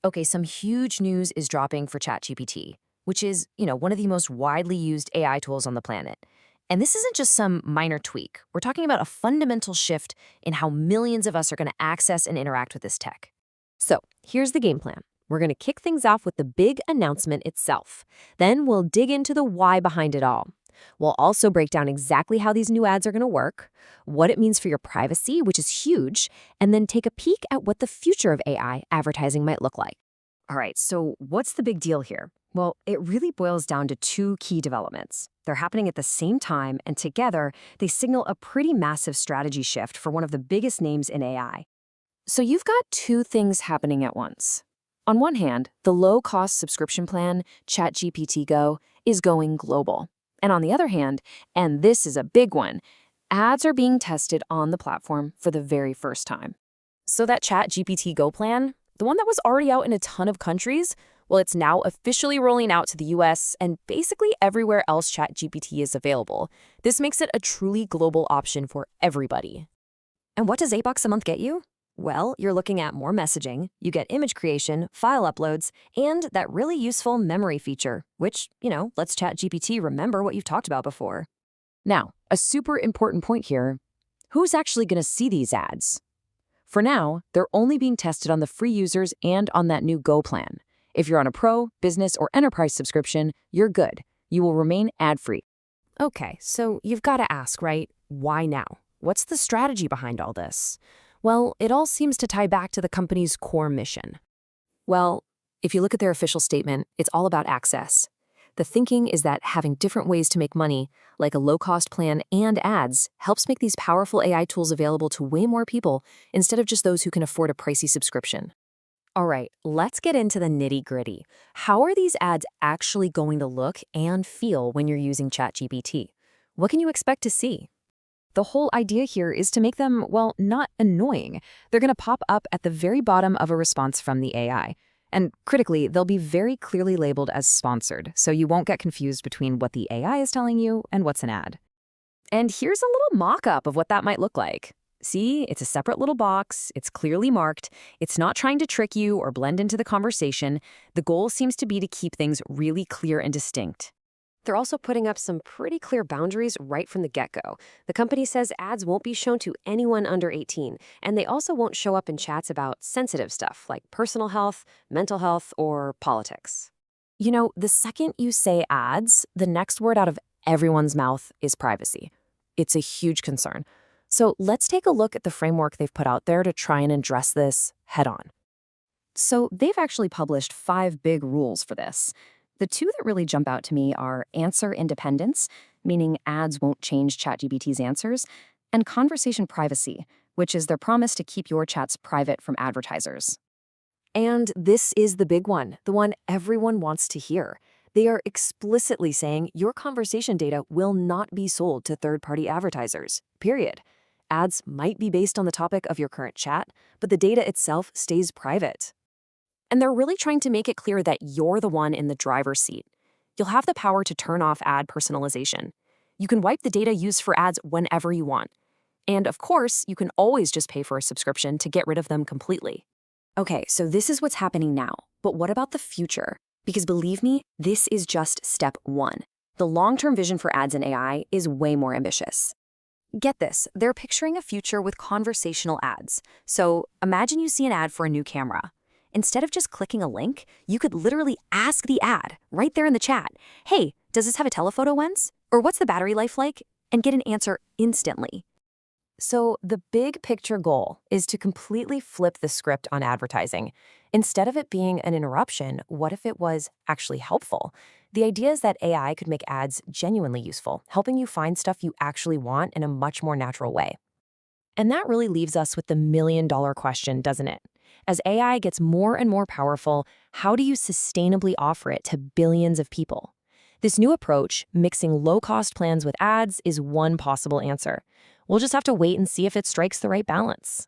Okay, some huge news is dropping for ChatGPT, which is, one of the most widely used AI tools on the planet. And this isn't just some minor tweak. We're talking about a fundamental shift in how millions of us are going to access and interact with this tech. So, here's the game plan. We're going to kick things off with the big announcement itself. Then we'll dig into the why behind it all. We'll also break down exactly how these new ads are going to work, what it means for your privacy, which is huge, and then take a peek at what the future of AI advertising might look like. All right, so what's the big deal here? Well, it really boils down to two key developments. They're happening at the same time, and together, they signal a pretty massive strategy shift for one of the biggest names in AI. So you've got two things happening at once. On one hand, the low-cost subscription plan, ChatGPT Go, is going global. And on the other hand, and this is a big one, ads are being tested on the platform for the very first time. So that ChatGPT Go plan, the one that was already out in a ton of countries, well, it's now officially rolling out to the US and basically everywhere else ChatGPT is available. This makes it a truly global option for everybody. And what does $8 a month get you? Well, you're looking at more messaging, you get image creation, file uploads, and that really useful memory feature, which, lets ChatGPT remember what you've talked about before. Now, a super important point here, who's actually going to see these ads? For now, they're only being tested on the free users and on that new Go plan. If you're on a pro, business, or enterprise subscription, you're good. You will remain ad-free. Okay, so you've got to ask, right? Why now? What's the strategy behind all this? Well, it all seems to tie back to the company's core mission. Well, if you look at their official statement, it's all about access. The thinking is that having different ways to make money, like a low-cost plan and ads, helps make these powerful AI tools available to way more people instead of just those who can afford a pricey subscription. All right, let's get into the nitty-gritty. How are these ads actually going to look and feel when you're using ChatGPT? What can you expect to see? The whole idea here is to make them, well, not annoying. They're going to pop up at the very bottom of a response from the AI. And critically, they'll be very clearly labeled as sponsored, so you won't get confused between what the AI is telling you and what's an ad. And here's a little mock-up of what that might look like. See, it's a separate little box, it's clearly marked, it's not trying to trick you or blend into the conversation. The goal seems to be to keep things really clear and distinct. They're also putting up some pretty clear boundaries right from the get-go. The company says ads won't be shown to anyone under 18, and they also won't show up in chats about sensitive stuff like personal health, mental health, or politics. The second you say ads, the next word out of everyone's mouth is privacy. It's a huge concern. So let's take a look at the framework they've put out there to try and address this head-on. So they've actually published 5 big rules for this. The two that really jump out to me are answer independence, meaning ads won't change ChatGPT's answers, and conversation privacy, which is their promise to keep your chats private from advertisers. And this is the big one, the one everyone wants to hear. They are explicitly saying your conversation data will not be sold to third-party advertisers, period. Ads might be based on the topic of your current chat, but the data itself stays private. And they're really trying to make it clear that you're the one in the driver's seat. You'll have the power to turn off ad personalization. You can wipe the data used for ads whenever you want. And of course, you can always just pay for a subscription to get rid of them completely. Okay, so this is what's happening now. But what about the future? Because believe me, this is just step 1. The long-term vision for ads and AI is way more ambitious. Get this, they're picturing a future with conversational ads. So imagine you see an ad for a new camera. Instead of just clicking a link, you could literally ask the ad right there in the chat, hey, does this have a telephoto lens? Or what's the battery life like? And get an answer instantly. So the big picture goal is to completely flip the script on advertising. Instead of it being an interruption, what if it was actually helpful? The idea is that AI could make ads genuinely useful, helping you find stuff you actually want in a much more natural way. And that really leaves us with the million-dollar question, doesn't it? As AI gets more and more powerful, how do you sustainably offer it to billions of people? This new approach, mixing low-cost plans with ads, is one possible answer. We'll just have to wait and see if it strikes the right balance.